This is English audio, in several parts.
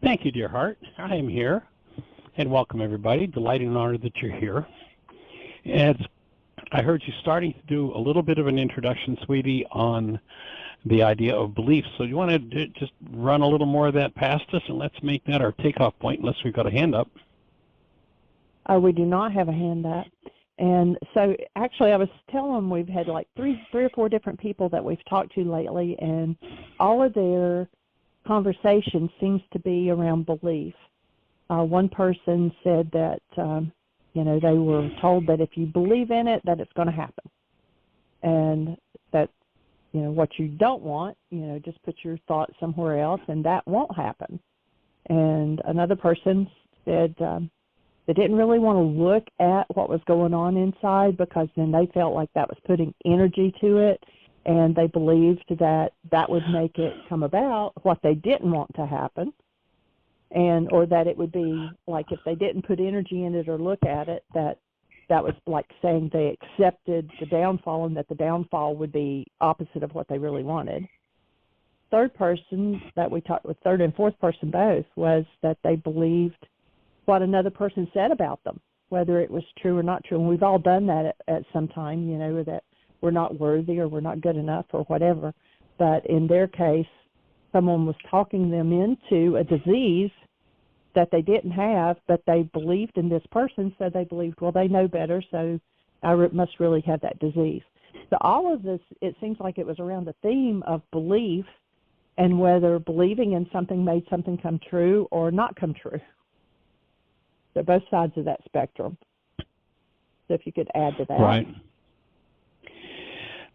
Thank you, dear heart. I am here, and welcome everybody. Delighted and honored that you're here. And I heard you starting to do a little bit of an introduction, sweetie, on the idea of beliefs. So you want to just run a little more of that past us, and let's make that our takeoff point, unless we've got a hand up. We do not have a hand up. And so actually I was telling them we've had like three or four different people that we've talked to lately, and all of their conversation seems to be around belief. One person said that, they were told that if you believe in it, that it's going to happen. And that, what you don't want, just put your thoughts somewhere else and that won't happen. And another person said they didn't really want to look at what was going on inside, because then they felt like that was putting energy to it, and they believed that that would make it come about what they didn't want to happen, or that it would be like if they didn't put energy in it or look at it, that was like saying they accepted the downfall, and that the downfall would be opposite of what they really wanted. Third person that we talked with, third and fourth person both, was that they believed what another person said about them, whether it was true or not true. And we've all done that at some time, that we're not worthy or we're not good enough or whatever. But in their case, someone was talking them into a disease that they didn't have, but they believed in this person, so they believed, well, they know better, so I must really have that disease. So all of this, it seems like it was around the theme of belief, and whether believing in something made something come true or not come true. So both sides of that spectrum. So if you could add to that. Right.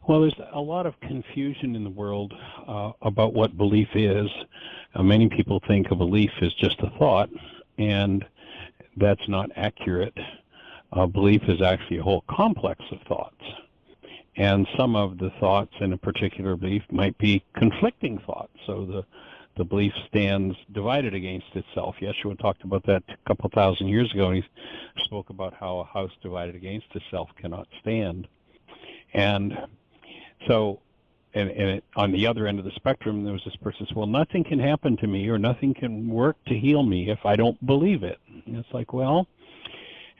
Well, there's a lot of confusion in the world about what belief is. Many people think a belief is just a thought, and that's not accurate. Belief is actually a whole complex of thoughts. And some of the thoughts in a particular belief might be conflicting thoughts. So the belief stands divided against itself. Yeshua talked about that a couple thousand years ago, and he spoke about how a house divided against itself cannot stand. And so, on the other end of the spectrum, there was this person says, well, nothing can happen to me or nothing can work to heal me if I don't believe it. And it's like, well,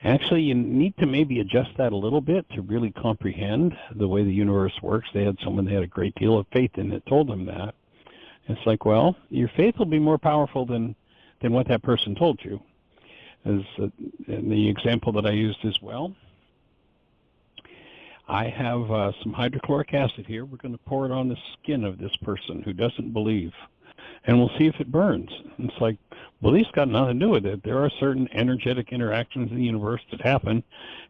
actually, you need to maybe adjust that a little bit to really comprehend the way the universe works. They had someone they had a great deal of faith in that told them that. It's like, well, your faith will be more powerful than what that person told you. As the example that I used as well, I have some hydrochloric acid here. We're going to pour it on the skin of this person who doesn't believe, and we'll see if it burns. And it's like, belief's got nothing to do with it. There are certain energetic interactions in the universe that happen,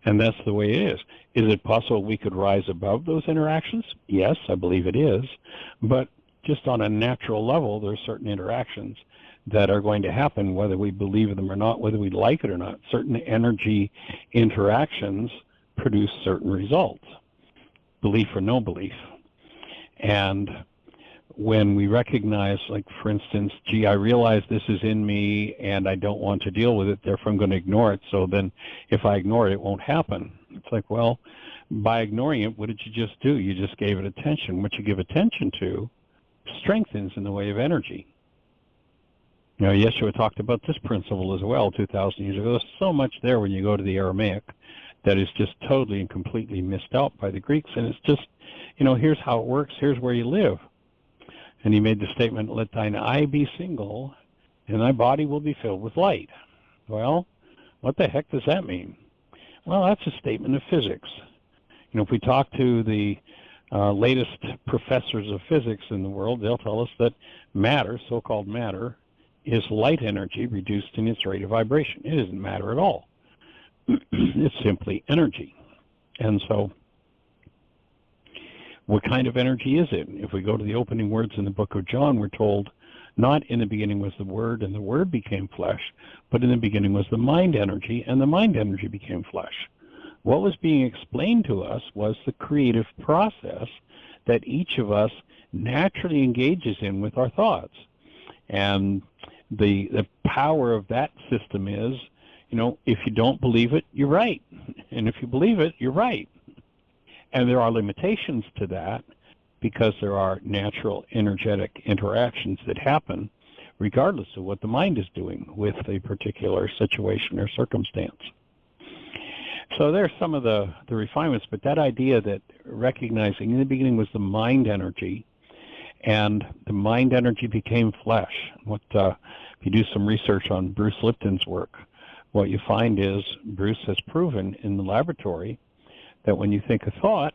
and that's the way it is. Is it possible we could rise above those interactions? Yes, I believe it is. But just on a natural level, there are certain interactions that are going to happen, whether we believe them or not, whether we like it or not. Certain energy interactions produce certain results, belief or no belief. And when we recognize, like, for instance, gee, I realize this is in me and I don't want to deal with it, therefore I'm going to ignore it, so then if I ignore it, it won't happen. It's like, well, by ignoring it, what did you just do? You just gave it attention. What you give attention to strengthens in the way of energy. Yeshua talked about this principle as well 2,000 years ago. There's so much there when you go to the Aramaic that is just totally and completely missed out by the Greeks. And it's just, here's how it works, here's where you live. And he made the statement, let thine eye be single, and thy body will be filled with light. Well, what the heck does that mean? Well, that's a statement of physics. If we talk to the latest professors of physics in the world, they'll tell us that matter, so-called matter, is light energy reduced in its rate of vibration. It isn't matter at all. It's simply energy. And so what kind of energy is it? If we go to the opening words in the book of John, we're told, not in the beginning was the Word, and the Word became flesh, but in the beginning was the mind energy, and the mind energy became flesh. What was being explained to us was the creative process that each of us naturally engages in with our thoughts. And the power of that system is, if you don't believe it, you're right. And if you believe it, you're right. And there are limitations to that because there are natural energetic interactions that happen regardless of what the mind is doing with a particular situation or circumstance. So there's some of the refinements, but that idea that recognizing in the beginning was the mind energy, and the mind energy became flesh. If you do some research on Bruce Lipton's work, what you find is Bruce has proven in the laboratory that when you think a thought,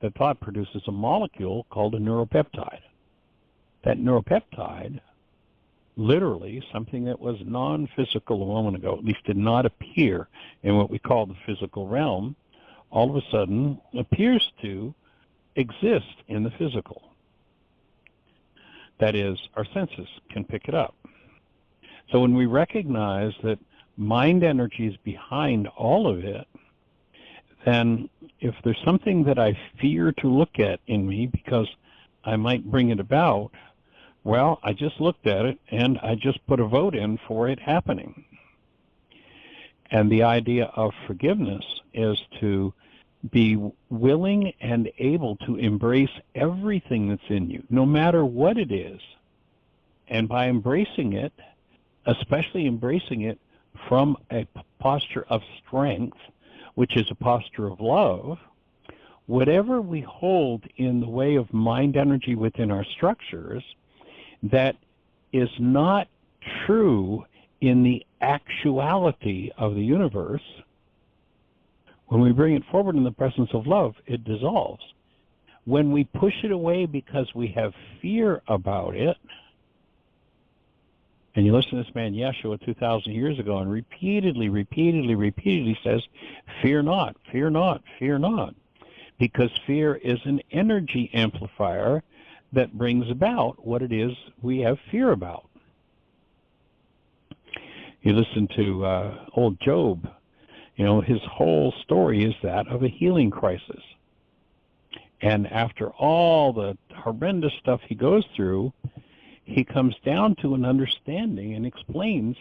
the thought produces a molecule called a neuropeptide. That neuropeptide, literally something that was non-physical a moment ago, at least did not appear in what we call the physical realm, all of a sudden appears to exist in the physical. That is, our senses can pick it up. So when we recognize that mind energy is behind all of it, then if there's something that I fear to look at in me because I might bring it about, well, I just looked at it and I just put a vote in for it happening. And the idea of forgiveness is to be willing and able to embrace everything that's in you, no matter what it is. And by embracing it, especially embracing it from a posture of strength, which is a posture of love, whatever we hold in the way of mind energy within our structures that is not true in the actuality of the universe, when we bring it forward in the presence of love, it dissolves. When we push it away because we have fear about it, and you listen to this man Yeshua 2,000 years ago and repeatedly says, fear not, fear not, fear not. Because fear is an energy amplifier that brings about what it is we have fear about. You listen to old Job, his whole story is that of a healing crisis. And after all the horrendous stuff he goes through, he comes down to an understanding and explains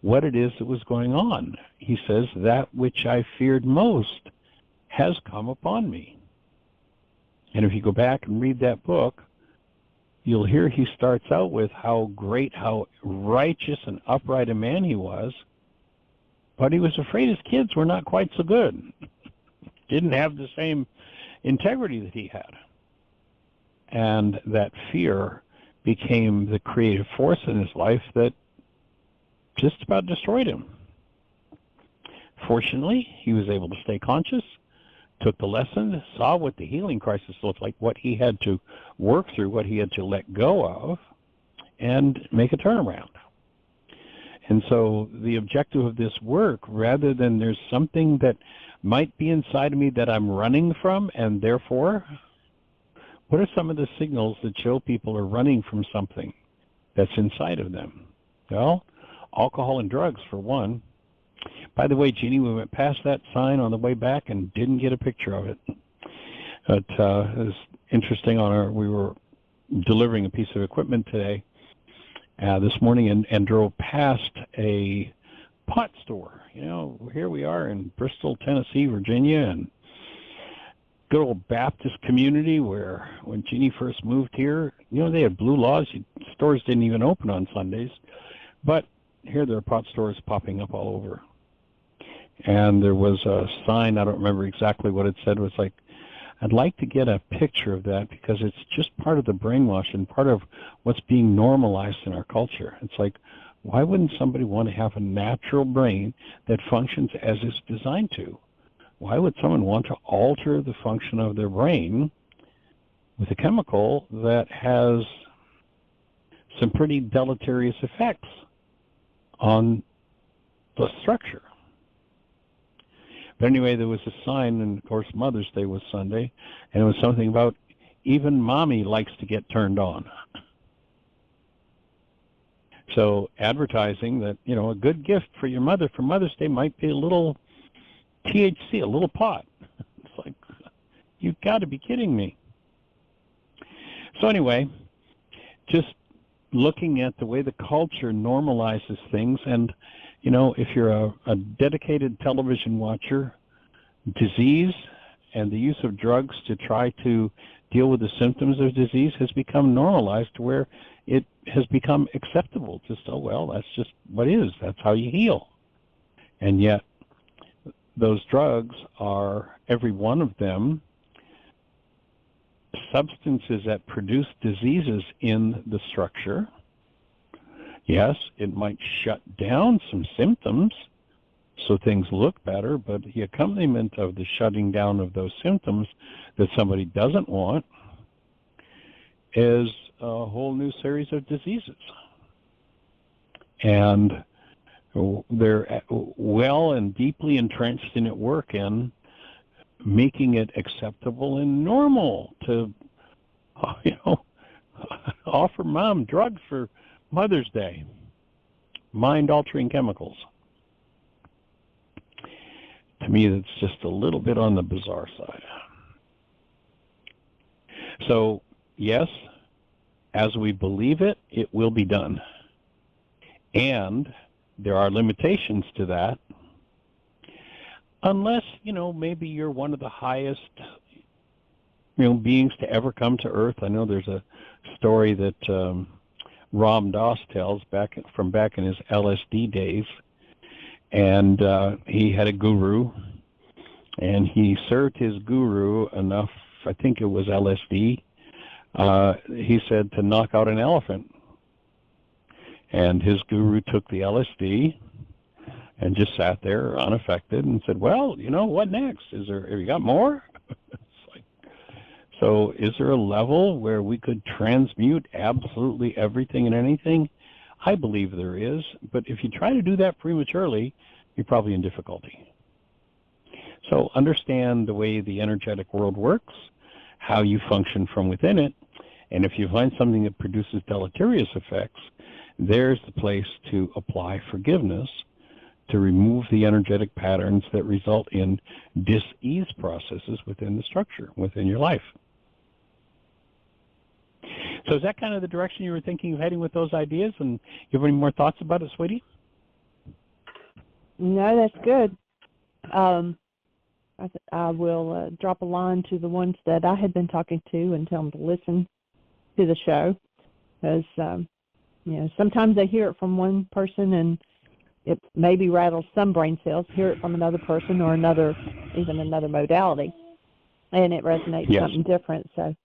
what it is that was going on. He says, that which I feared most has come upon me. And if you go back and read that book, you'll hear he starts out with how great, how righteous and upright a man he was, but he was afraid his kids were not quite so good. Didn't have the same integrity that he had. And that fear became the creative force in his life that just about destroyed him. Fortunately, he was able to stay conscious, took the lesson, saw what the healing crisis looked like, what he had to work through, what he had to let go of, and make a turnaround. And so the objective of this work, rather than there's something that might be inside of me that I'm running from, and therefore, what are some of the signals that show people are running from something that's inside of them? Well, alcohol and drugs, for one. By the way, Jeanie, we went past that sign on the way back and didn't get a picture of it. But it was interesting. We were delivering a piece of equipment today, this morning, and drove past a pot store. Here we are in Bristol, Tennessee, Virginia, and good old Baptist community where when Jeanie first moved here, they had blue laws. Stores didn't even open on Sundays. But here there are pot stores popping up all over. And there was a sign, I don't remember exactly what it said. It was like, I'd like to get a picture of that because it's just part of the brainwash and part of what's being normalized in our culture. It's like, why wouldn't somebody want to have a natural brain that functions as it's designed to? Why would someone want to alter the function of their brain with a chemical that has some pretty deleterious effects on the structure? But anyway, there was a sign, and of course Mother's Day was Sunday, and it was something about even mommy likes to get turned on. So advertising that, a good gift for your mother for Mother's Day might be a little THC, a little pot. It's like, you've got to be kidding me. So anyway, just looking at the way the culture normalizes things, and if you're a dedicated television watcher, disease and the use of drugs to try to deal with the symptoms of disease has become normalized to where it has become acceptable. Just, oh, well, that's just what is. That's how you heal. And yet, those drugs are, every one of them, substances that produce diseases in the structure. Yes, it might shut down some symptoms so things look better, but the accompaniment of the shutting down of those symptoms that somebody doesn't want is a whole new series of diseases. And they're well and deeply entrenched in at work in making it acceptable and normal to, offer mom drugs for Mother's Day, mind-altering chemicals. To me, that's just a little bit on the bizarre side. So, yes, as we believe it, it will be done. And there are limitations to that, unless, maybe you're one of the highest, beings to ever come to Earth. I know there's a story that Ram Dass tells back in his LSD days, and he had a guru, and he served his guru enough, I think it was LSD, he said, to knock out an elephant. And his guru took the LSD and just sat there unaffected and said, well, what next? Have you got more? So is there a level where we could transmute absolutely everything and anything? I believe there is, but if you try to do that prematurely, you're probably in difficulty. So understand the way the energetic world works, how you function from within it, and if you find something that produces deleterious effects, there's the place to apply forgiveness to remove the energetic patterns that result in dis-ease processes within the structure, within your life. So is that kind of the direction you were thinking of heading with those ideas? And you have any more thoughts about it, sweetie? No, that's good. I will drop a line to the ones that I had been talking to and tell them to listen to the show, because sometimes they hear it from one person and it maybe rattles some brain cells. Hear it from another person or even another modality, and it resonates something different. So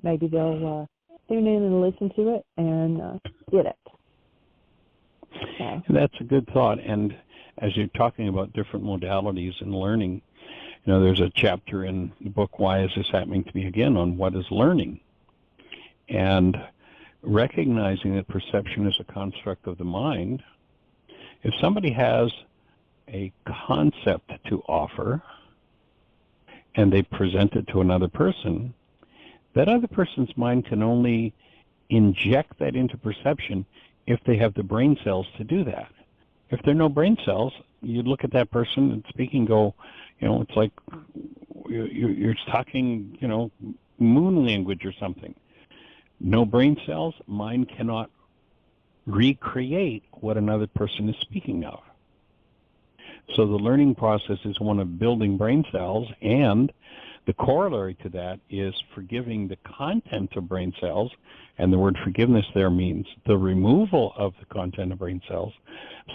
maybe they'll tune in and listen to it and get it. So. That's a good thought. And as you're talking about different modalities and learning, there's a chapter in the book, Why Is This Happening to Me Again, on what is learning. And recognizing that perception is a construct of the mind, if somebody has a concept to offer and they present it to another person, that other person's mind can only inject that into perception if they have the brain cells to do that. If there are no brain cells, you look at that person and speaking and go, it's like you're talking, moon language or something. No brain cells, mind cannot recreate what another person is speaking of. So the learning process is one of building brain cells, and the corollary to that is forgiving the content of brain cells, and the word forgiveness there means the removal of the content of brain cells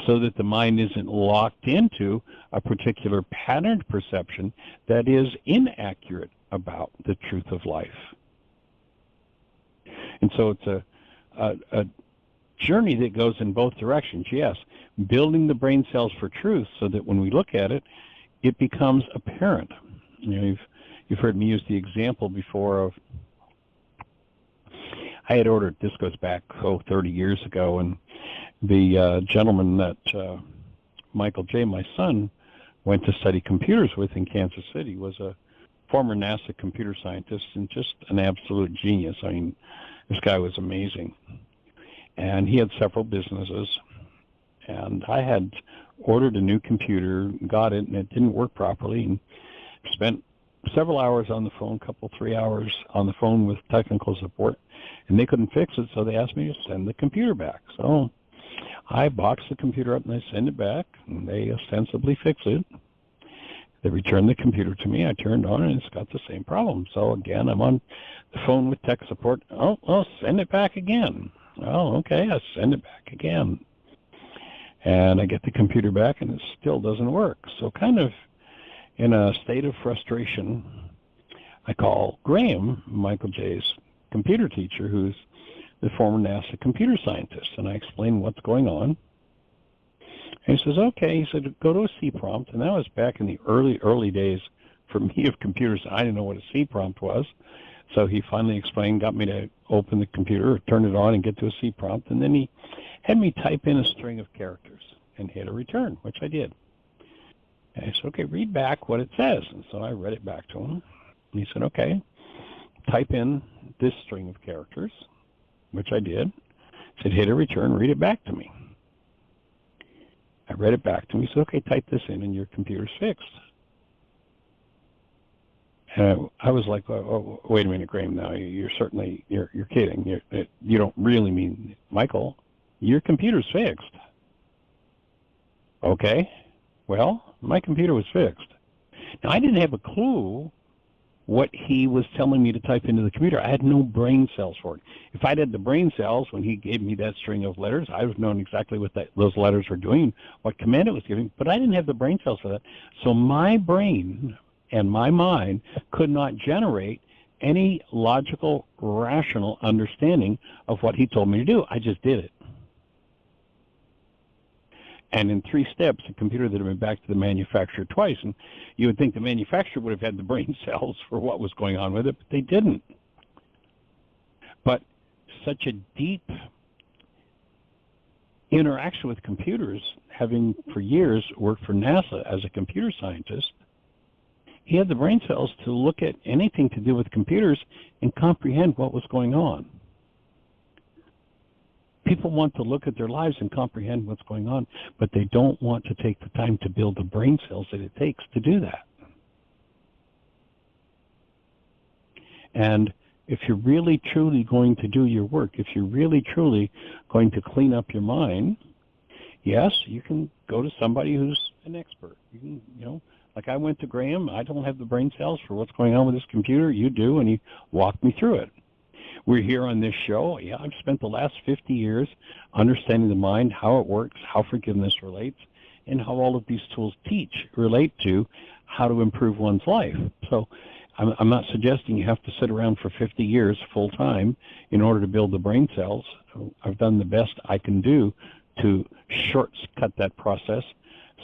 so that the mind isn't locked into a particular patterned perception that is inaccurate about the truth of life. And so it's a journey that goes in both directions. Yes, building the brain cells for truth so that when we look at it, it becomes apparent. You've heard me use the example before of, I had ordered, this goes back 30 years ago, and the gentleman that Michael J., my son, went to study computers with in Kansas City was a former NASA computer scientist and just an absolute genius. I mean, this guy was amazing. And he had several businesses, and I had ordered a new computer, got it, and it didn't work properly, and spent several hours on the phone, 3 hours on the phone with technical support, and they couldn't fix it, so they asked me to send the computer back. So I boxed the computer up and I sent it back, and they ostensibly fixed it. They returned the computer to me. I turned on it, and it's got the same problem. So again, I'm on the phone with tech support. Oh, send it back again. Oh, okay, I send it back again. And I get the computer back, and it still doesn't work. So kind of in a state of frustration, I call Graham, Michael J's computer teacher, who's the former NASA computer scientist, and I explain what's going on. And he says, okay, he said, go to a C prompt, and that was back in the early days for me of computers. I didn't know what a C prompt was. So he finally explained, got me to open the computer, turn it on, and get to a C prompt, and then he had me type in a string of characters and hit a return, which I did. And I said, okay, read back what it says. And so I read it back to him. And he said, okay, type in this string of characters, which I did. He said, hit a return, read it back to me. I read it back to him. He said, okay, type this in and your computer's fixed. And I was like, oh, wait a minute, Graham, now you're kidding. You don't really mean, Michael, your computer's fixed. Okay, well, my computer was fixed. Now, I didn't have a clue what he was telling me to type into the computer. I had no brain cells for it. If I'd had the brain cells when he gave me that string of letters, I would have known exactly what those letters were doing, what command it was giving, but I didn't have the brain cells for that. So my brain and my mind could not generate any logical, rational understanding of what he told me to do. I just did it. And in 3 steps, a computer that had been back to the manufacturer twice, and you would think the manufacturer would have had the brain cells for what was going on with it, but they didn't. But such a deep interaction with computers, having for years worked for NASA as a computer scientist, he had the brain cells to look at anything to do with computers and comprehend what was going on. People want to look at their lives and comprehend what's going on, but they don't want to take the time to build the brain cells that it takes to do that. And if you're really, truly going to do your work, if you're really, truly going to clean up your mind, yes, you can go to somebody who's an expert. You can, like I went to Graham. I don't have the brain cells for what's going on with this computer. You do, and he walked me through it. We're here on this show. Yeah, I've spent the last 50 years understanding the mind, how it works, how forgiveness relates, and how all of these tools relate to how to improve one's life. So I'm not suggesting you have to sit around for 50 years full time in order to build the brain cells. I've done the best I can do to shortcut that process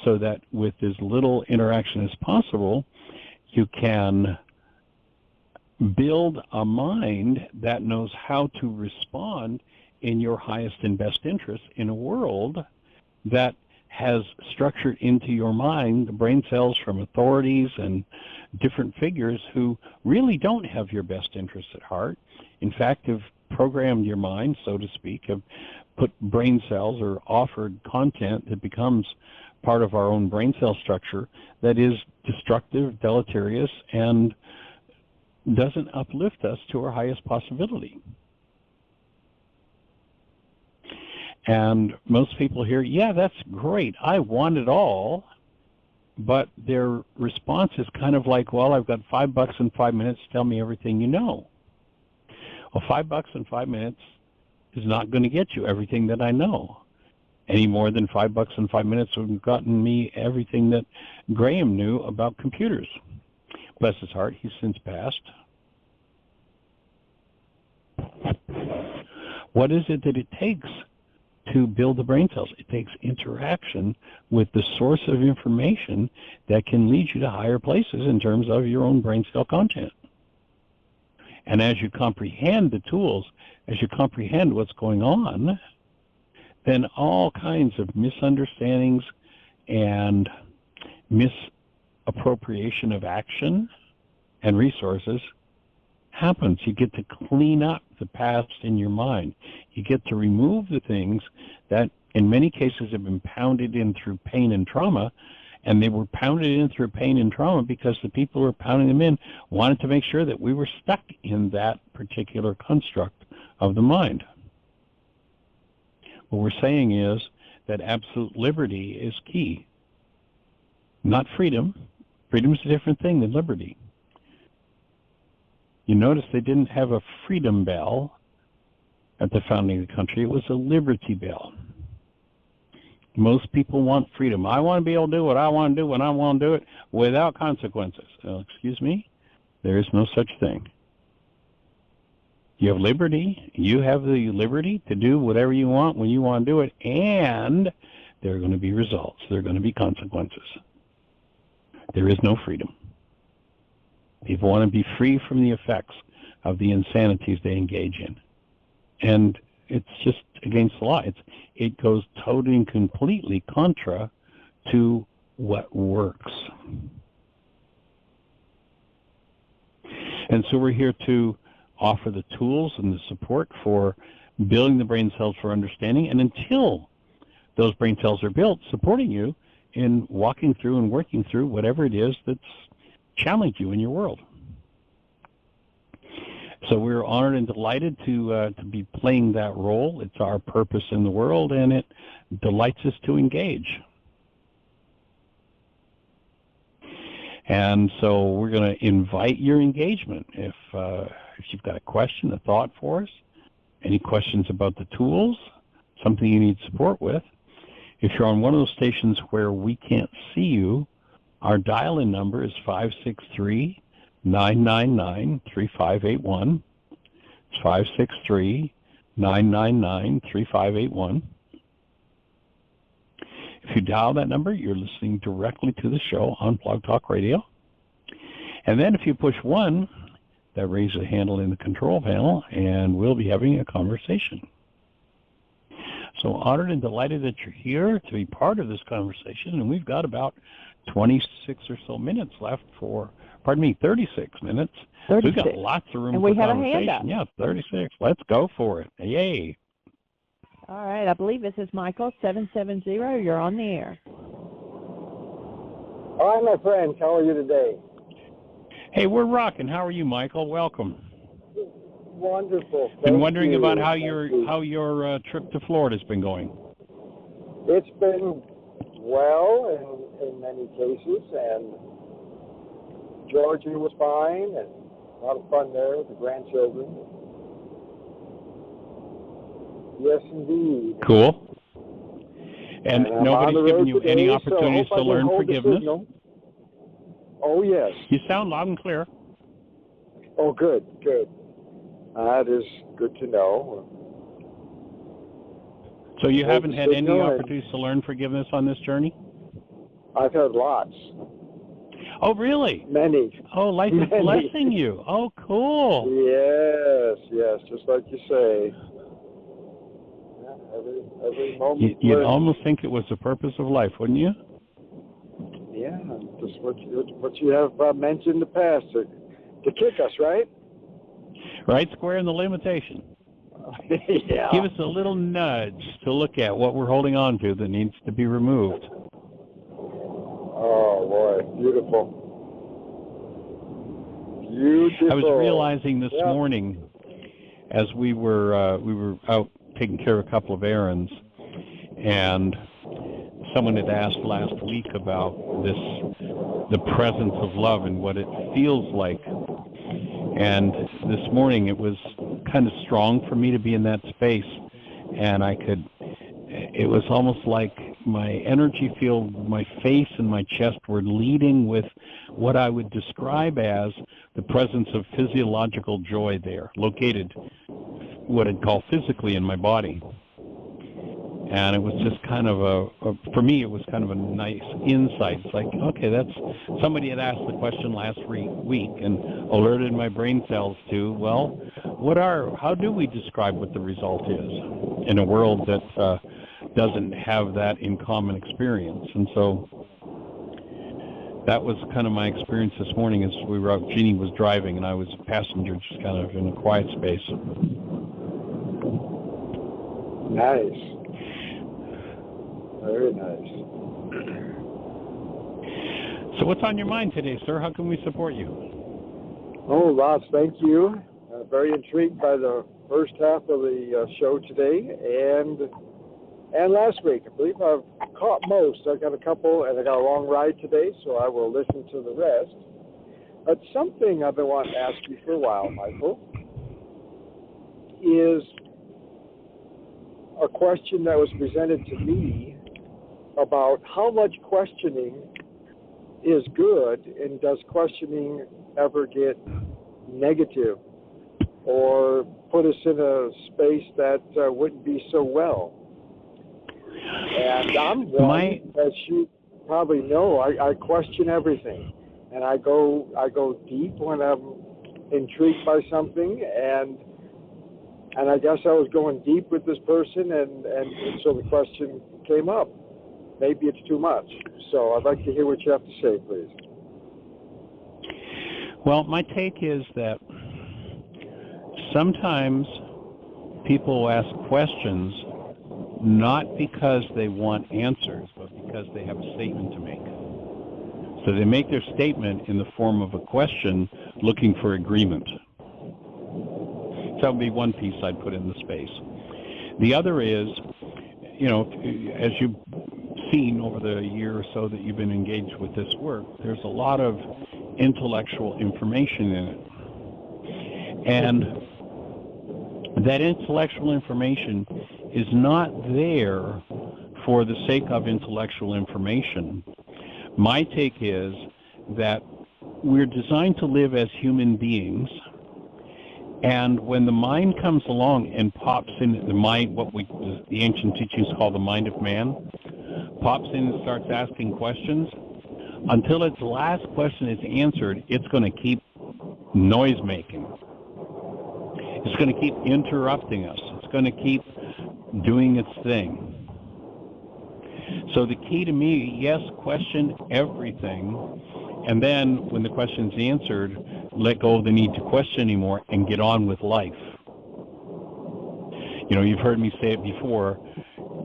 so that with as little interaction as possible, you can build a mind that knows how to respond in your highest and best interest in a world that has structured into your mind the brain cells from authorities and different figures who really don't have your best interests at heart. In fact, have programmed your mind, so to speak, have put brain cells or offered content that becomes part of our own brain cell structure that is destructive, deleterious, and doesn't uplift us to our highest possibility. And most people hear, yeah, that's great, I want it all, but their response is kind of like, well, I've got $5 and 5 minutes, tell me everything you know. Well, $5 and 5 minutes is not going to get you everything that I know, any more than $5 and 5 minutes would have gotten me everything that Graham knew about computers. Bless his heart, he's since passed. What is it that it takes to build the brain cells? It takes interaction with the source of information that can lead you to higher places in terms of your own brain cell content. And as you comprehend the tools, as you comprehend what's going on, then all kinds of misunderstandings and misappropriation of action and resources happens. You get to clean up the past in your mind. You get to remove the things that in many cases have been pounded in through pain and trauma, and they were pounded in through pain and trauma because the people who were pounding them in wanted to make sure that we were stuck in that particular construct of the mind. What we're saying is that absolute liberty is key. Not freedom. Freedom is a different thing than liberty. You notice they didn't have a freedom bell at the founding of the country. It was a liberty bell. Most people want freedom. I want to be able to do what I want to do when I want to do it without consequences. Excuse me? There is no such thing. You have liberty. You have the liberty to do whatever you want when you want to do it, and there are going to be results. There are going to be consequences. There is no freedom. People want to be free from the effects of the insanities they engage in. And it's just against the law. It goes totally and completely contra to what works. And so we're here to offer the tools and the support for building the brain cells for understanding, and until those brain cells are built, supporting you in walking through and working through whatever it is that's challenged you in your world. So we're honored and delighted to be playing that role. It's our purpose in the world, and it delights us to engage. And so we're going to invite your engagement. If you've got a question, a thought for us, any questions about the tools, something you need support with, if you're on one of those stations where we can't see you, our dial-in number is 563-999-3581. It's 563-999-3581. If you dial that number, you're listening directly to the show on Blog Talk Radio. And then if you push 1, that raises a handle in the control panel, and we'll be having a conversation. So honored and delighted that you're here to be part of this conversation, and we've got about 26 or so minutes left 36 minutes. 36. So we've got lots of room and for we have conversation. A hand up. Yeah, 36. Let's go for it. Yay. All right, I believe this is Michael, 770. You're on the air. Hi, my friends. How are you today? Hey, we're rocking. How are you, Michael? Welcome. Wonderful. Been wondering about how your trip to Florida's been going. It's been well in many cases, and Georgia was fine, and a lot of fun there with the grandchildren. Yes, indeed. Cool. And nobody's given you any opportunities to learn forgiveness? Oh, yes. You sound loud and clear. Oh, good, good. That is good to know. So you haven't had any opportunities to learn forgiveness on this journey? I've had lots. Oh, really? Many. Oh, life is blessing you. Oh, cool. Yes, just like you say. Every moment. You'd almost think it was the purpose of life, wouldn't you? Yeah, just what you have mentioned in the past, to kick us, right? Right square in the limitation. Yeah. Give us a little nudge to look at what we're holding on to that needs to be removed. Oh, boy, beautiful. Beautiful. I was realizing this morning, as we were out taking care of a couple of errands, and someone had asked last week about the presence of love and what it feels like. And this morning it was kind of strong for me to be in that space, and it was almost like my energy field, my face and my chest were leading with what I would describe as the presence of physiological joy there, located what I'd call physically in my body. And it was just kind of for me, it was kind of a nice insight. It's like, okay, somebody had asked the question last week and alerted my brain cells to, well, how do we describe what the result is in a world that doesn't have that in common experience? And so that was kind of my experience this morning as we were out. Jeanie was driving and I was a passenger, just kind of in a quiet space. Nice. Very nice. So what's on your mind today, sir? How can we support you? Oh, lots. Thank you. Very intrigued by the first half of the show today and last week. I believe I've caught most. I've got a couple, and I got a long ride today, so I will listen to the rest. But something I've been wanting to ask you for a while, Michael, is a question that was presented to me about how much questioning is good, and does questioning ever get negative or put us in a space that wouldn't be so well. And I'm one, as you probably know, I question everything, and I go deep when I'm intrigued by something, and I guess I was going deep with this person, and so the question came up. Maybe it's too much. So I'd like to hear what you have to say, please. Well, my take is that sometimes people ask questions not because they want answers, but because they have a statement to make. So they make their statement in the form of a question looking for agreement. So that would be one piece I'd put in the space. The other is, as you've seen over the year or so that you've been engaged with this work, there's a lot of intellectual information in it. And that intellectual information is not there for the sake of intellectual information. My take is that we're designed to live as human beings, and when the mind comes along and pops in, the mind, what the ancient teachings call the mind of man, pops in and starts asking questions, until its last question is answered, it's going to keep noise making. It's going to keep interrupting us. It's going to keep doing its thing. So the key to me, yes, question everything, and then when the question's answered, let go of the need to question anymore and get on with life. You've heard me say it before,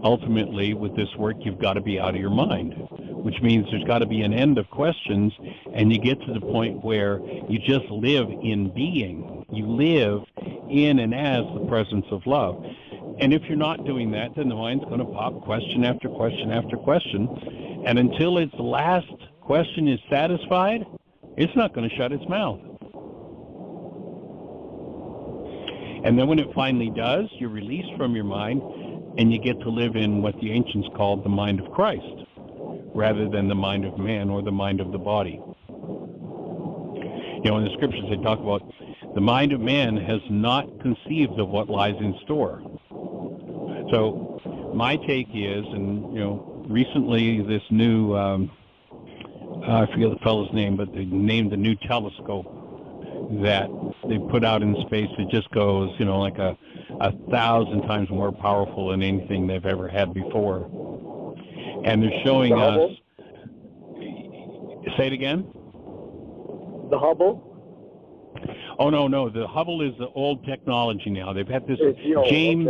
ultimately with this work you've got to be out of your mind, which means there's got to be an end of questions, and you get to the point where you just live in being. You live in and as the presence of love. And if you're not doing that, then the mind's going to pop question after question after question, and until its last question is satisfied, it's not going to shut its mouth. And then when it finally does, you're released from your mind, and you get to live in what the ancients called the mind of Christ, rather than the mind of man or the mind of the body. In the scriptures they talk about the mind of man has not conceived of what lies in store. So my take is, and recently this new, I forget the fellow's name, but they named the new telescope that they put out in space. It just goes, like a 1,000 times more powerful than anything they've ever had before. And they're showing us. Say it again. The Hubble? Oh no, the Hubble is the old technology now. They've had this James,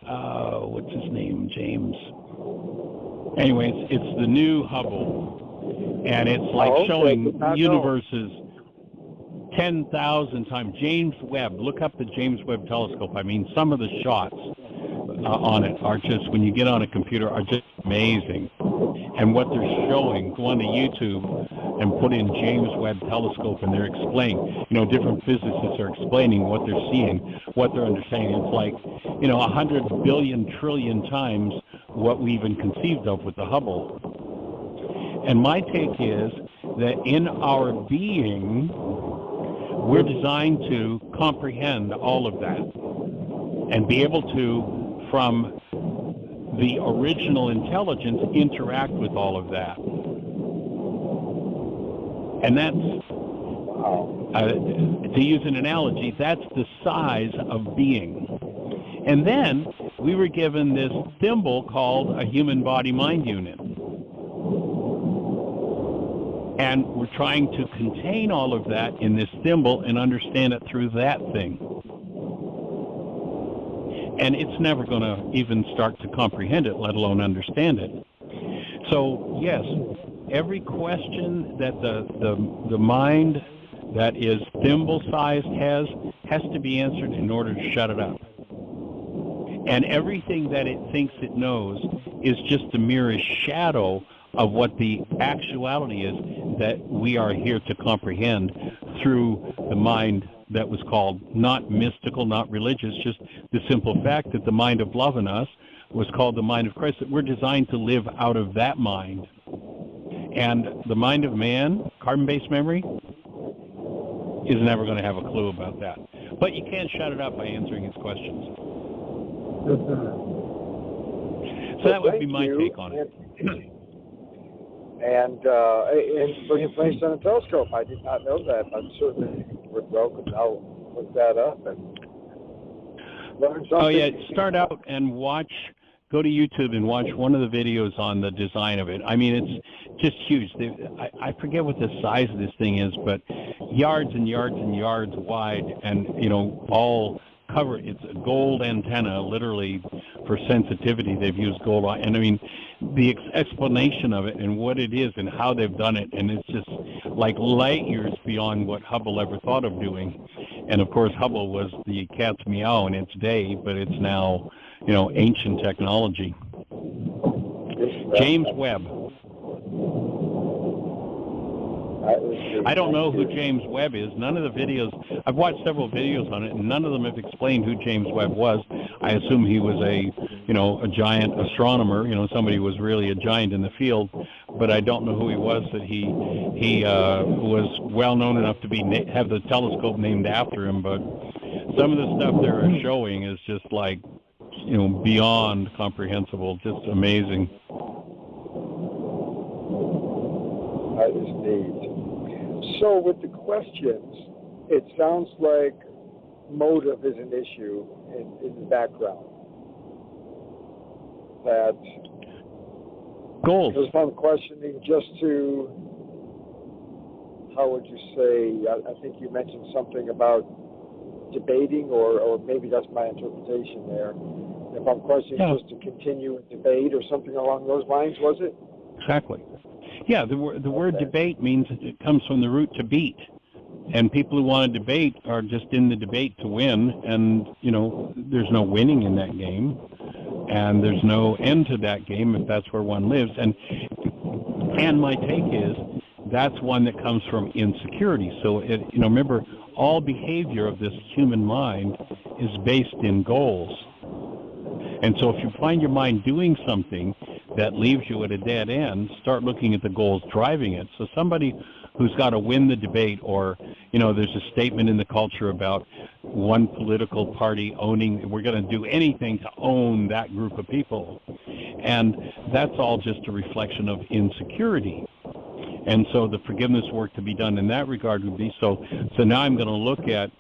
what's his name? James. Anyways, it's the new Hubble, and it's like showing universes 10,000 times. James Webb. Look up the James Webb telescope. I mean, some of the shots on it are just, when you get on a computer, are just amazing. And what they're showing, go on to YouTube and put in James Webb telescope, and they're explaining, different physicists are explaining what they're seeing, what they're understanding. It's like, 100 billion trillion times what we even conceived of with the Hubble. And my take is that in our being, we're designed to comprehend all of that and be able to, from the original intelligence, interact with all of that. And that's, to use an analogy, that's the size of being. And then we were given this thimble called a human body-mind unit. And we're trying to contain all of that in this thimble and understand it through that thing. And it's never going to even start to comprehend it, let alone understand it. So, yes, every question that the mind that is thimble-sized has to be answered in order to shut it up. And everything that it thinks it knows is just the merest shadow of what the actuality is that we are here to comprehend through the mind that was called not mystical, not religious, just the simple fact that the mind of love in us was called the mind of Christ, that we're designed to live out of that mind. And the mind of man, carbon-based memory, is never going to have a clue about that. But you can't shut it up by answering its questions. So that would be my take on it. And bringing planes on a telescope, I did not know that. I'm certainly would welcome. I'll look that up and learn something. Oh yeah, start out and go to YouTube and watch one of the videos on the design of it. I mean, it's just huge. I forget what the size of this thing is, but yards and yards and yards wide, and all covered. It's a gold antenna, literally, for sensitivity. They've used gold, and I mean, the explanation of it and what it is and how they've done it, and it's just like light years beyond what Hubble ever thought of doing. And of course, Hubble was the cat's meow in its day, but it's now, ancient technology. James Webb. I don't know who James Webb is. None of the videos, I've watched several videos on it, and none of them have explained who James Webb was. I assume he was a giant astronomer, somebody who was really a giant in the field, but I don't know who he was, that he was well known enough to have the telescope named after him, but some of the stuff they're showing is just like, beyond comprehensible, just amazing. That is neat. So with the questions, it sounds like motive is an issue in the background. That goals. Because if I'm questioning just to, how would you say, I think you mentioned something about debating, or maybe that's my interpretation there. If I'm questioning just to continue a debate or something along those lines, was it? Exactly. Yeah, the word debate means it comes from the root to beat. And people who want to debate are just in the debate to win, and, there's no winning in that game, and there's no end to that game if that's where one lives. And my take is that's one that comes from insecurity. So, remember, all behavior of this human mind is based in goals. And so if you find your mind doing something that leaves you at a dead end, start looking at the goals driving it. So somebody who's got to win the debate, or, there's a statement in the culture about one political party owning, we're going to do anything to own that group of people. And that's all just a reflection of insecurity. And so the forgiveness work to be done in that regard would be, so now I'm going to look at,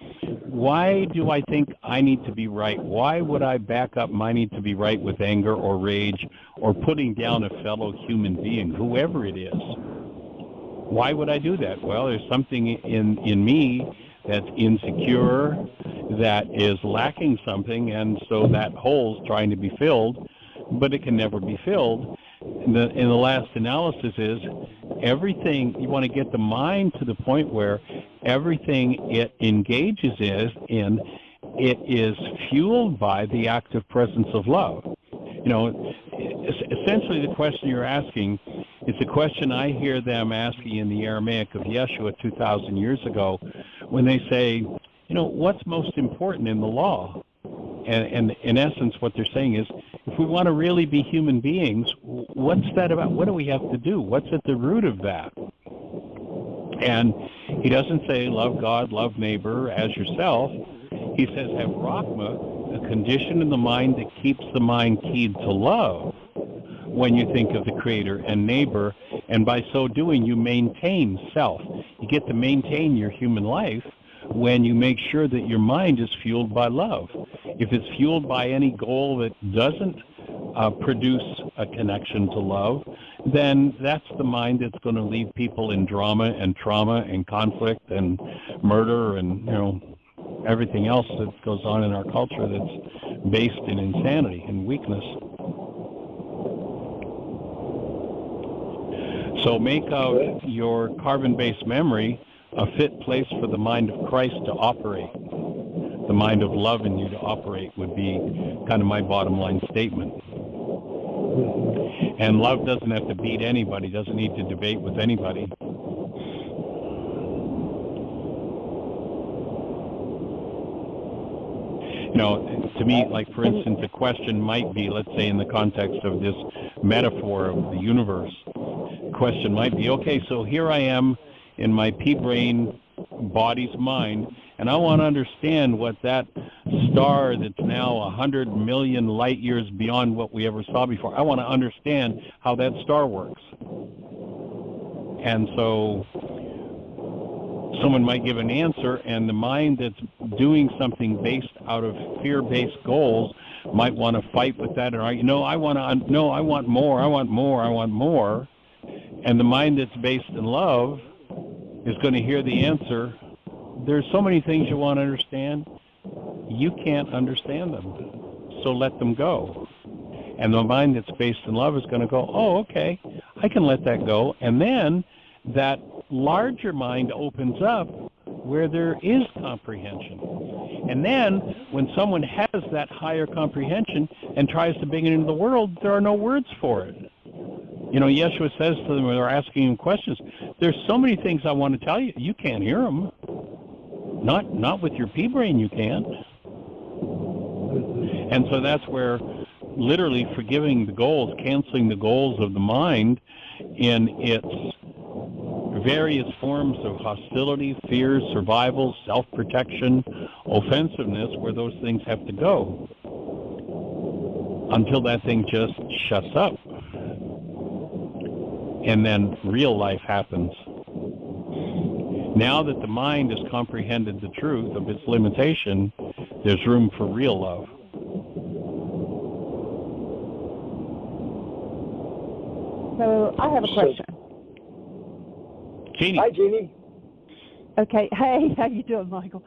why do I think I need to be right? Why would I back up my need to be right with anger or rage or putting down a fellow human being, whoever it is? Why would I do that? Well, there's something in me that's insecure, that is lacking something, and so that hole's trying to be filled, but it can never be filled. And the last analysis is everything, you want to get the mind to the point where everything it engages in, it is fueled by the active presence of love. Essentially the question you're asking is a question I hear them asking in the Aramaic of Yeshua 2,000 years ago, when they say, what's most important in the law? And in essence, what they're saying is, if we want to really be human beings, what's that about? What do we have to do? What's at the root of that? And he doesn't say, love God, love neighbor as yourself. He says, have Rahma, a condition in the mind that keeps the mind keyed to love when you think of the Creator and neighbor. And by so doing, you maintain self. You get to maintain your human life when you make sure that your mind is fueled by love. If it's fueled by any goal that doesn't produce a connection to love, then that's the mind that's going to leave people in drama and trauma and conflict and murder and, everything else that goes on in our culture that's based in insanity and weakness. So make out your carbon-based memory a fit place for the mind of Christ to operate. The mind of love in you to operate would be kind of my bottom line statement. And love doesn't have to beat anybody, doesn't need to debate with anybody. To me, like, for instance, a question might be, let's say in the context of this metaphor of the universe, question might be, okay, so here I am in my pea-brain body's mind, and I want to understand what that star that's now 100 million light years beyond what we ever saw before, I want to understand how that star works. And so someone might give an answer, and the mind that's doing something based out of fear-based goals might want to fight with that and argue, I want more. And the mind that's based in love is going to hear the answer, there's so many things you want to understand, you can't understand them, so let them go. And the mind that's based in love is going to go, oh, okay, I can let that go. And then that larger mind opens up where there is comprehension. And then when someone has that higher comprehension and tries to bring it into the world, there are no words for it. Yeshua says to them when they're asking him questions, there's so many things I want to tell you, you can't hear them. Not with your pea brain, you can't. And so that's where literally forgiving the goals, canceling the goals of the mind in its various forms of hostility, fear, survival, self-protection, offensiveness, where those things have to go until that thing just shuts up. And then real life happens. Now that the mind has comprehended the truth of its limitation, there's room for real love. So I have a question. Jeanie. Hi, Jeanie. Okay. Hey, how you doing, Michael?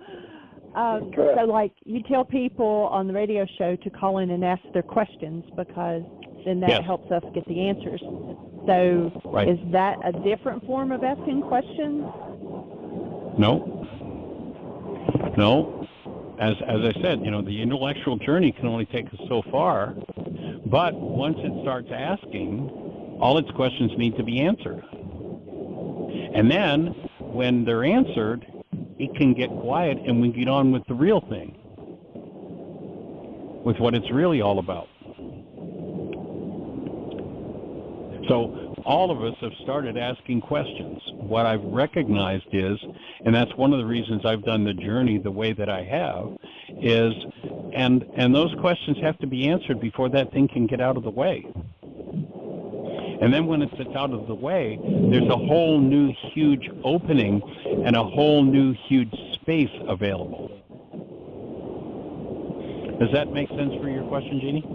So, like, you tell people on the radio show to call in and ask their questions because then that helps us get the answers. So, Is that a different form of asking questions? No. As I said, the intellectual journey can only take us so far, but once it starts asking, all its questions need to be answered. And then, when they're answered, it can get quiet and we get on with the real thing, with what it's really all about. So all of us have started asking questions. What I've recognized is, and that's one of the reasons I've done the journey the way that I have, is, and those questions have to be answered before that thing can get out of the way. And then when it's out of the way, there's a whole new huge opening and a whole new huge space available. Does that make sense for your question, Jeanie?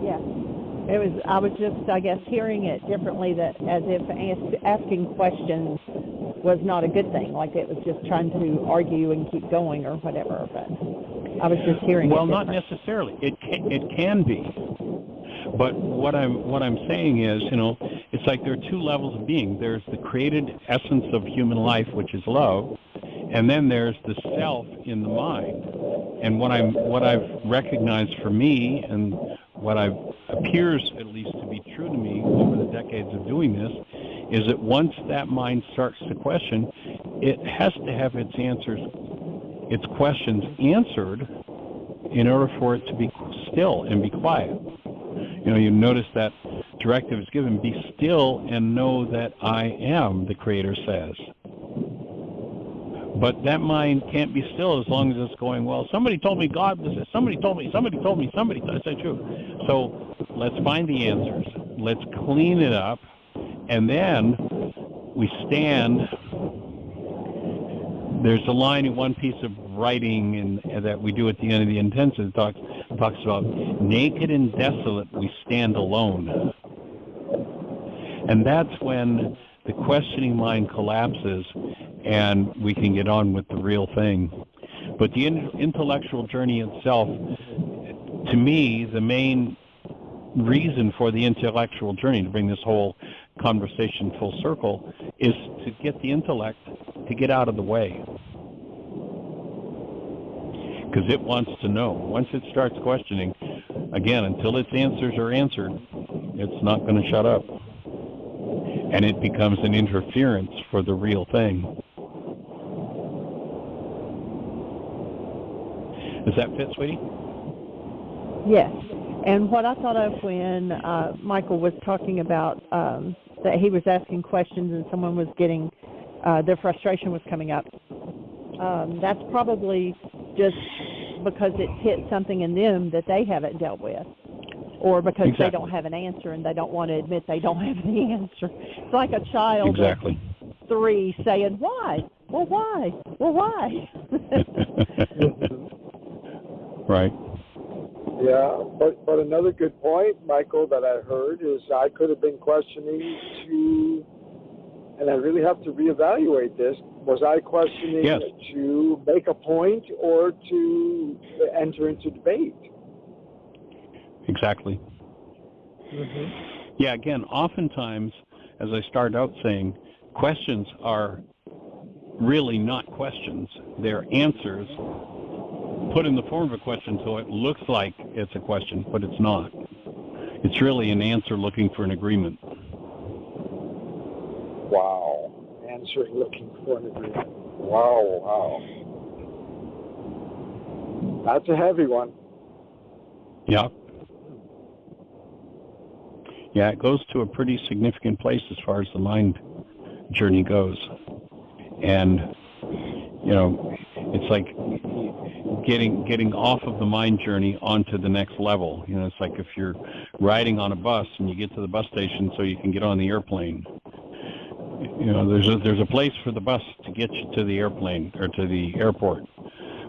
Yeah. I was just, I guess, hearing it differently, that as if asking questions was not a good thing, like it was just trying to argue and keep going or whatever, but I was just hearing it. Well, not necessarily. It can be. But what I'm saying is, it's like there are two levels of being. There's the created essence of human life, which is love, and then there's the self in the mind. And what I've recognized for me, and what appears at least to be true to me over the decades of doing this, is that once that mind starts to question, it has to have its questions answered in order for it to be still and be quiet. You notice that directive is given, be still and know that I am, the Creator says. But that mind can't be still as long as it's going, well, somebody told me God was this, somebody told me, somebody told me, that's not true. So let's find the answers, let's clean it up, and then we stand. There's a line in one piece of writing that we do at the end of the intensive talks about, naked and desolate we stand alone. And that's when the questioning mind collapses and we can get on with the real thing. But the intellectual journey itself, to me, the main reason for the intellectual journey, to bring this whole conversation full circle, is to get the intellect to get out of the way. Because it wants to know. Once it starts questioning, again, until its answers are answered, it's not going to shut up. And it becomes an interference for the real thing. Does that fit, sweetie? Yes. And what I thought of when Michael was talking about that he was asking questions and someone was getting, their frustration was coming up, that's probably just because it hit something in them that they haven't dealt with, or because Exactly. they don't have an answer and they don't want to admit they don't have the answer. It's like a child Exactly. of 3 saying, why? Well, why? Well, why? Right. Yeah, but another good point, Michael, that I heard is I could have been questioning to, and I really have to reevaluate this, was I questioning Yes. to make a point or to enter into debate? Exactly. Yeah, again, oftentimes, as I started out saying, questions are really not questions. They're answers put in the form of a question, so it looks like it's a question, but it's not. It's really an answer looking for an agreement. Wow. Answer looking for an agreement. Wow. That's a heavy one. Yeah. Yeah, it goes to a pretty significant place as far as the mind journey goes. And, you know, it's like getting off of the mind journey onto the next level. You know, it's like if you're riding on a bus and you get to the bus station so you can get on the airplane. You know, there's a place for the bus to get you to the airplane or to the airport,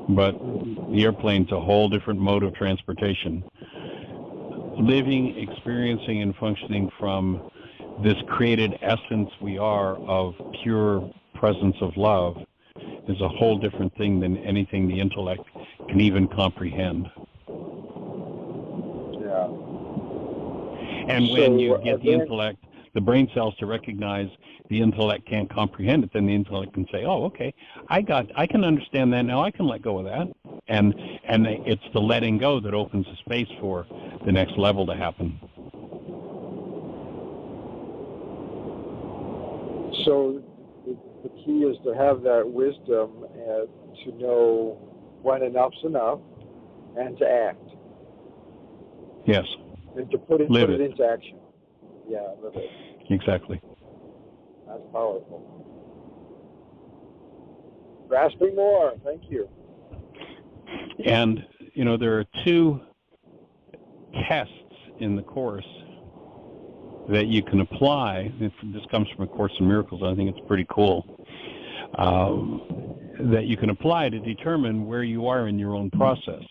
but the airplane's a whole different mode of transportation. Living, experiencing, and functioning from this created essence we are of pure presence of love is a whole different thing than anything the intellect can even comprehend. Yeah. And when you get the intellect, the brain cells to recognize the intellect can't comprehend it, then the intellect can say, oh, okay, I can understand that now, I can let go of that. And it's the letting go that opens the space for the next level to happen. So the key is to have that wisdom and to know when enough's enough and to act. Yes. And to put it into action. Yeah, live it. Exactly. That's powerful. Grasping more. Thank you. And, you know, there are 2 tests in the Course that you can apply. This comes from A Course in Miracles. I think it's pretty cool. That you can apply to determine where you are in your own process.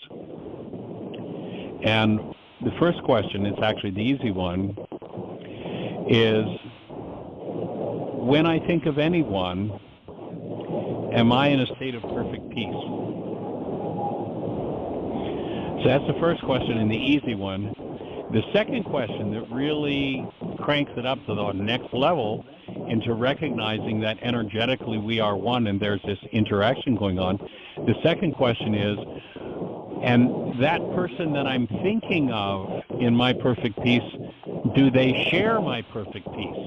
And the first question, it's actually the easy one, is when I think of anyone, am I in a state of perfect peace? So that's the first question and the easy one. The second question that really cranks it up to the next level into recognizing that energetically we are one and there's this interaction going on. The second question is, and that person that I'm thinking of in my perfect peace, do they share my perfect peace?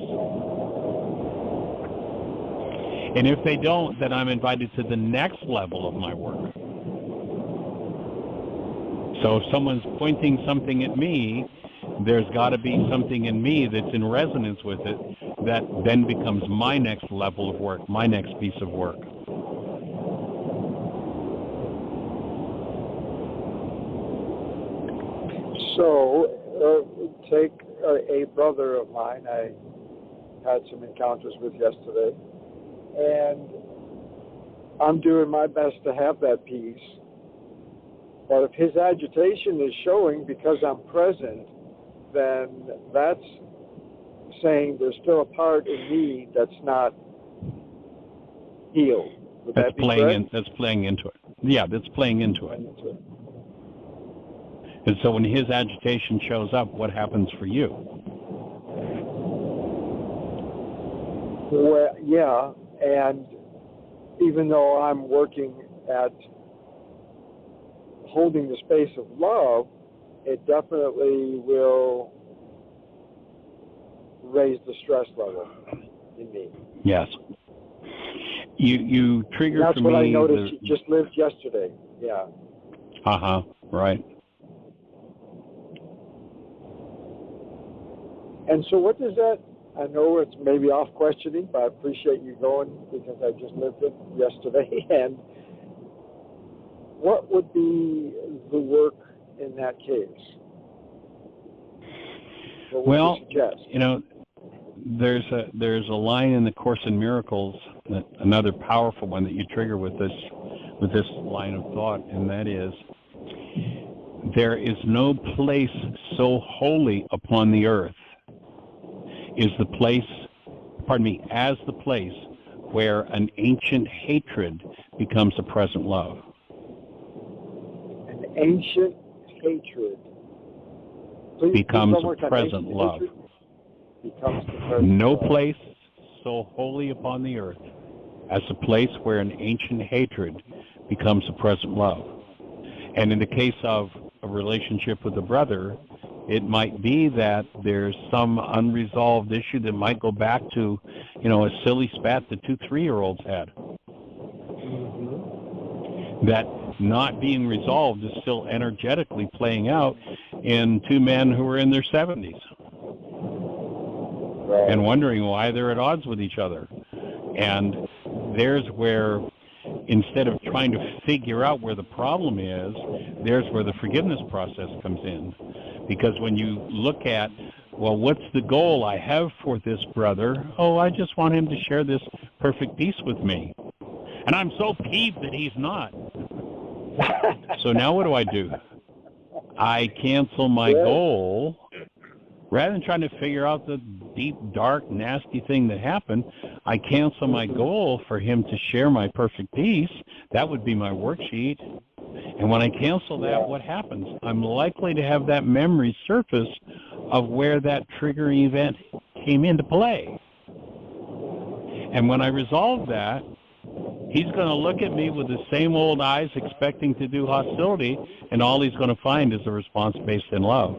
And if they don't, then I'm invited to the next level of my work. So if someone's pointing something at me, there's got to be something in me that's in resonance with it that then becomes my next level of work, my next piece of work. So, take a brother of mine I had some encounters with yesterday, and I'm doing my best to have that peace. But if his agitation is showing because I'm present, then that's saying there's still a part in me that's not healed. Would That's that be correct? That's playing into it. Yeah, that's playing into it. And so when his agitation shows up, what happens for you? Well, yeah, and even though I'm working at holding the space of love, it definitely will raise the stress level in me. Yes. You trigger That's for what me. I noticed. Just lived yesterday. Yeah. Right. And so what does that, I know it's maybe off questioning, but I appreciate you going because I just lived it yesterday. And what would be the work in that case? What would you suggest? You know, there's a line in the Course in Miracles, another powerful one that you trigger with this line of thought, and that is, there is no place so holy upon the earth as the place where an ancient hatred becomes a present love. An ancient hatred becomes a present love. No place so holy upon the earth as a place where an ancient hatred becomes a present love. And in the case of a relationship with a brother, it might be that there's some unresolved issue that might go back to, a silly spat that 2 3-year-olds had. That not being resolved is still energetically playing out in 2 men who are in their 70s. Right. And wondering why they're at odds with each other. And there's where, instead of trying to figure out where the problem is, there's where the forgiveness process comes in. Because when you look at, well, what's the goal I have for this brother? Oh, I just want him to share this perfect peace with me. And I'm so peeved that he's not. So now what do? I cancel my goal. Rather than trying to figure out the deep, dark, nasty thing that happened, I cancel my goal for him to share my perfect peace. That would be my worksheet. And when I cancel that, what happens? I'm likely to have that memory surface of where that triggering event came into play. And when I resolve that, he's going to look at me with the same old eyes expecting to do hostility, and all he's going to find is a response based in love.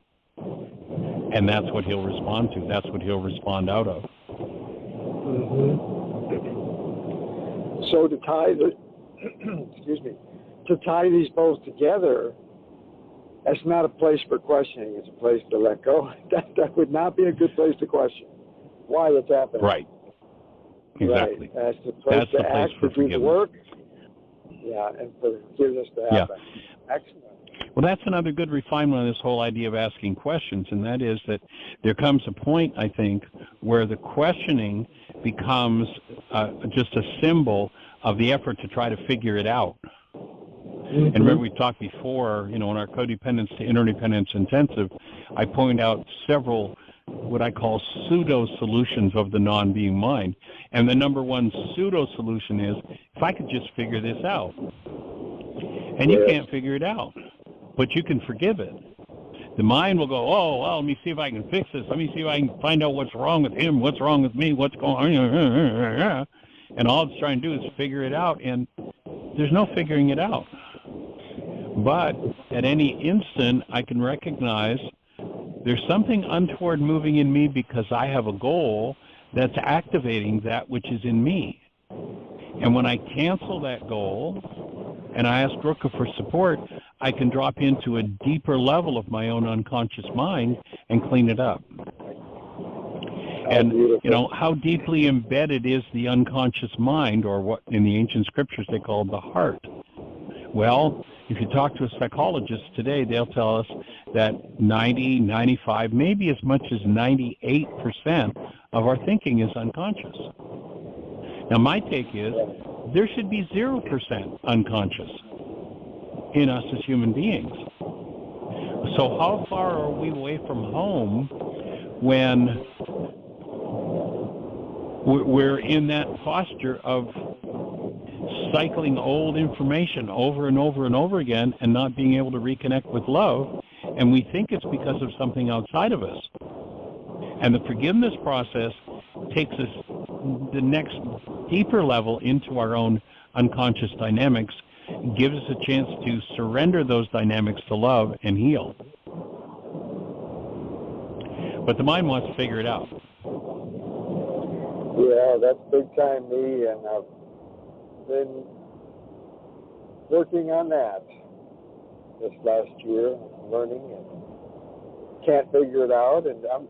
And that's what he'll respond to. That's what he'll respond out of. So to tie these both together, that's not a place for questioning. It's a place to let go. That would not be a good place to question why it's happening. Right. Exactly. Right. That's the place to act, to do the work. Yeah, and for forgiveness to happen. Yeah. Excellent. Well, that's another good refinement on this whole idea of asking questions, and that is that there comes a point, I think, where the questioning becomes just a symbol of the effort to try to figure it out. And remember, we talked before, in our codependence to interdependence intensive, I point out several what I call pseudo-solutions of the non-being mind. And the number one pseudo-solution is, if I could just figure this out. And you can't figure it out, but you can forgive it. The mind will go, oh, well, let me see if I can fix this. Let me see if I can find out what's wrong with him, what's wrong with me, what's going on. And all it's trying to do is figure it out, and there's no figuring it out. But at any instant, I can recognize there's something untoward moving in me because I have a goal that's activating that which is in me. And when I cancel that goal and I ask Ruka for support, I can drop into a deeper level of my own unconscious mind and clean it up. And, how deeply embedded is the unconscious mind, or what in the ancient scriptures they called the heart? Well, if you talk to a psychologist today, they'll tell us that 90, 95, maybe as much as 98% of our thinking is unconscious. Now, my take is there should be 0% unconscious in us as human beings. So how far are we away from home when we're in that posture of cycling old information over and over and over again and not being able to reconnect with love, and we think it's because of something outside of us? And the forgiveness process takes us the next deeper level into our own unconscious dynamics, gives us a chance to surrender those dynamics to love and heal. But the mind wants to figure it out. Yeah, that's big time me, and I've been working on that. this last year, learning and can't figure it out, and I'm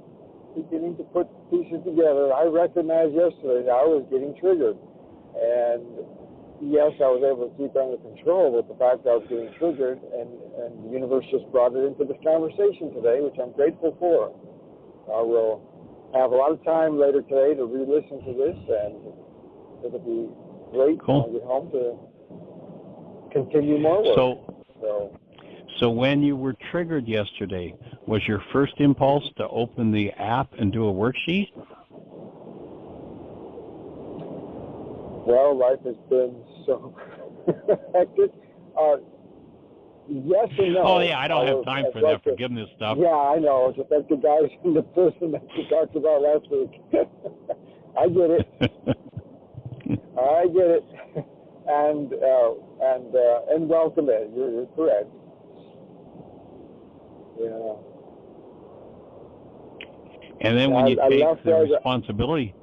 beginning to put pieces together. I recognized yesterday that I was getting triggered, and yes, I was able to keep it under control with the fact that I was getting triggered, and the universe just brought it into this conversation today, which I'm grateful for. I will have a lot of time later today to re-listen to this, and it'll be great when I get home to continue more work. So when you were triggered yesterday, was your first impulse to open the app and do a worksheet? Well, life has been so hectic. Yes and no. Oh, yeah, I don't have time for that forgiveness stuff. Yeah, I know. It's like the guys in the person that you talked about last week. I get it. I get it. And welcome it. You're correct. Yeah. And then when you take the responsibility,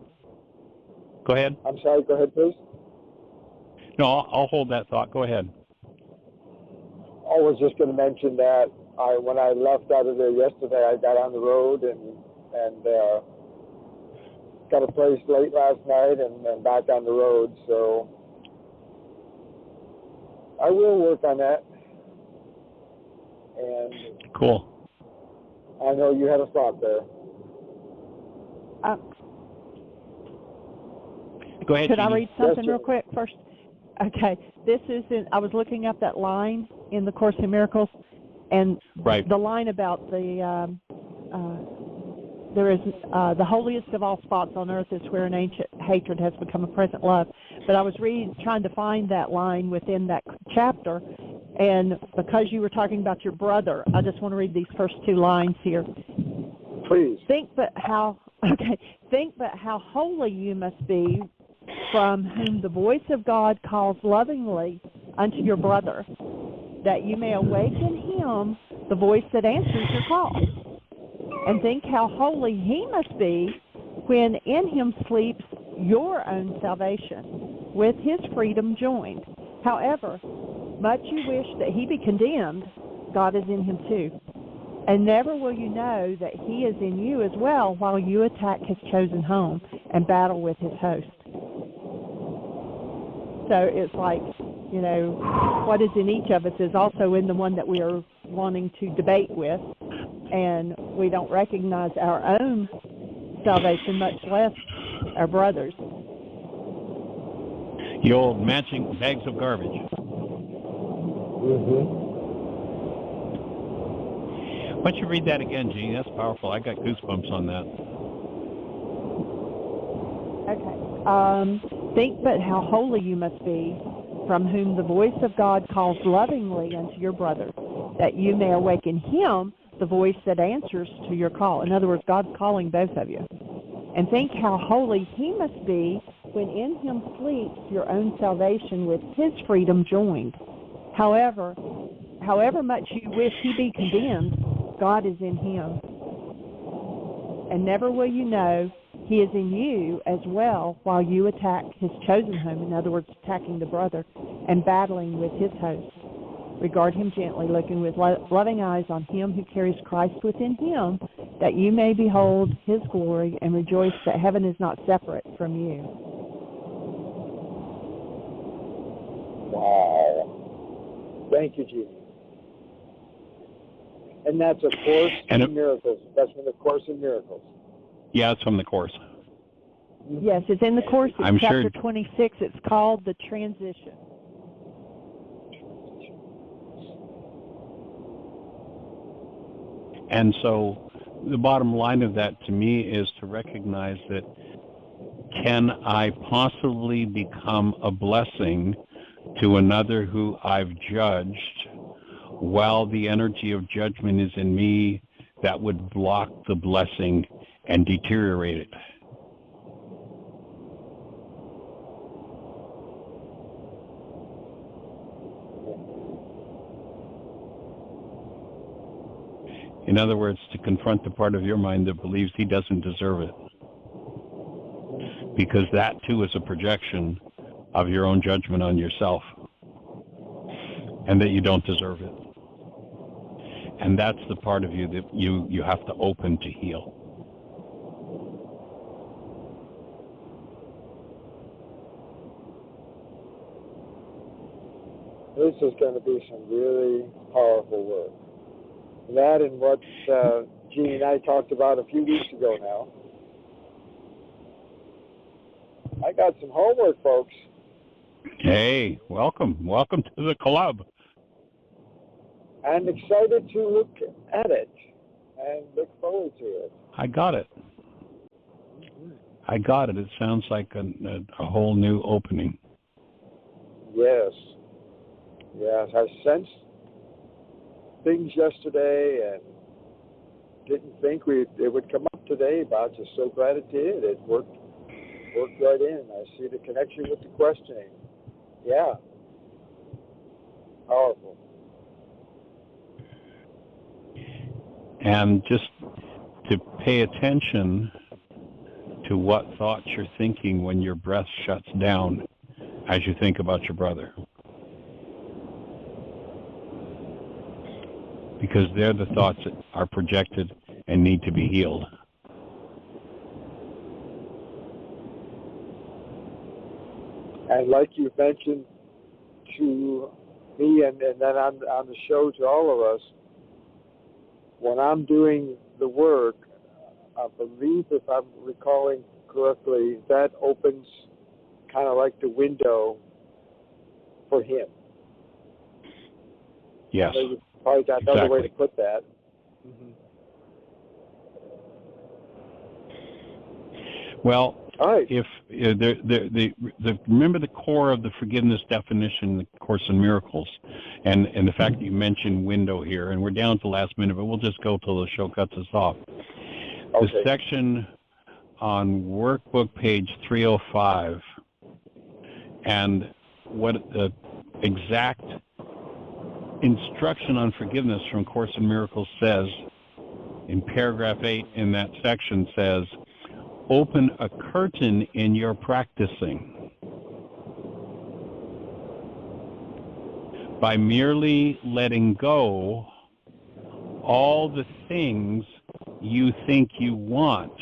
go ahead. I'm sorry. Go ahead, please. No, I'll hold that thought. Go ahead. I was just going to mention that when I left out of there yesterday, I got on the road and got a place late last night and back on the road. So I will work on that. And cool. I know you had a thought there. Go ahead. Could I read something real quick first? Okay. I was looking up that line in the Course in Miracles, and the line about the the holiest of all spots on earth is where an ancient hatred has become a present love. But I was trying to find that line within that chapter, and because you were talking about your brother, I just want to read these first two lines here. Please. Think but how holy you must be, from whom the voice of God calls lovingly unto your brother, that you may awaken him the voice that answers your call. And think how holy he must be when in him sleeps your own salvation, with his freedom joined. However much you wish that he be condemned, God is in him too. And never will you know that he is in you as well while you attack his chosen home and battle with his host. So it's like, what is in each of us is also in the one that we are wanting to debate with, and we don't recognize our own salvation, much less our brothers. The old matching bags of garbage. Mm-hmm. Why don't you read that again, Jeanie? That's powerful. I got goosebumps on that. Okay. Think but how holy you must be, from whom the voice of God calls lovingly unto your brother, that you may awaken him the voice that answers to your call. In other words, God's calling both of you. And think how holy he must be when in him sleeps your own salvation, with his freedom joined. However much you wish he be condemned, God is in him. And never will you know he is in you as well while you attack his chosen home, in other words, attacking the brother, and battling with his host. Regard him gently, looking with loving eyes on him who carries Christ within him, that you may behold his glory and rejoice that heaven is not separate from you. Wow. Thank you, Jeanie. And that's a Course in Miracles. That's from the Course in Miracles. Yeah, it's from the Course. Yes, it's in the Course. It's chapter 26. It's called The Transition. And so the bottom line of that to me is to recognize that, can I possibly become a blessing to another who I've judged, while the energy of judgment is in me that would block the blessing and deteriorate it? In other words, to confront the part of your mind that believes he doesn't deserve it. Because that, too, is a projection of your own judgment on yourself, and that you don't deserve it. And that's the part of you that you have to open to heal. This is going to be some really powerful work. That and what Jeanie and I talked about a few weeks ago now. I got some homework, folks. Hey, welcome. Welcome to the club. I'm excited to look at it and look forward to it. I got it. I got it. It sounds like a whole new opening. Yes. Yes, I sensed things yesterday and didn't think it would come up today, but just so glad it did. It worked right in. I see the connection with the questioning. Yeah. Powerful. And just to pay attention to what thoughts you're thinking when your breath shuts down as you think about your brother. Because they're the thoughts that are projected and need to be healed. And like you mentioned to me and then on the show to all of us, when I'm doing the work, I believe, if I'm recalling correctly, that opens kind of like the window for him. Yes. So you probably got another way to put that. Mm-hmm. Well, all right. If remember the core of the forgiveness definition, the Course in Miracles, and the fact that you mentioned window here, and we're down to the last minute, but we'll just go till the show cuts us off. Okay. The section on workbook page 305, and what the exact instruction on forgiveness from Course in Miracles says, in paragraph 8 in that section says, open a curtain in your practicing. By merely letting go all the things you think you want,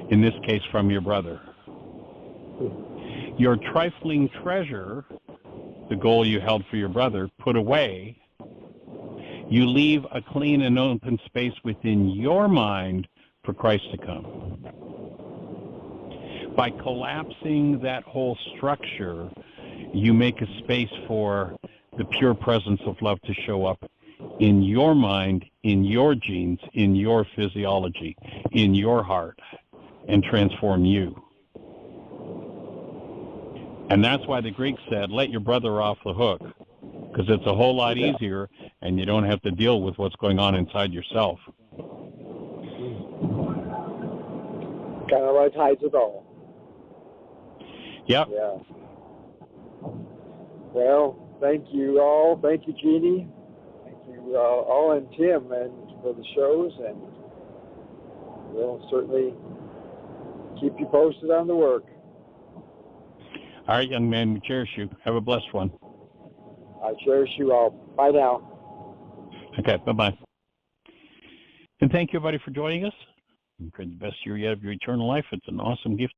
in this case from your brother. Your trifling treasure, the goal you held for your brother, put away, you leave a clean and open space within your mind for Christ to come. By collapsing that whole structure, you make a space for the pure presence of love to show up in your mind, in your genes, in your physiology, in your heart, and transform you. And that's why the Greeks said, let your brother off the hook, because it's a whole lot easier, and you don't have to deal with what's going on inside yourself. Kind of like hides it all. Yep. Yeah. Well, thank you all. Thank you, Jeanie. Thank you all, and Tim, and for the shows, and we'll certainly keep you posted on the work. All right, young man, we cherish you. Have a blessed one. I cherish you all. Bye now. Okay, bye-bye. And thank you, everybody, for joining us. And for the best year yet of your eternal life. It's an awesome gift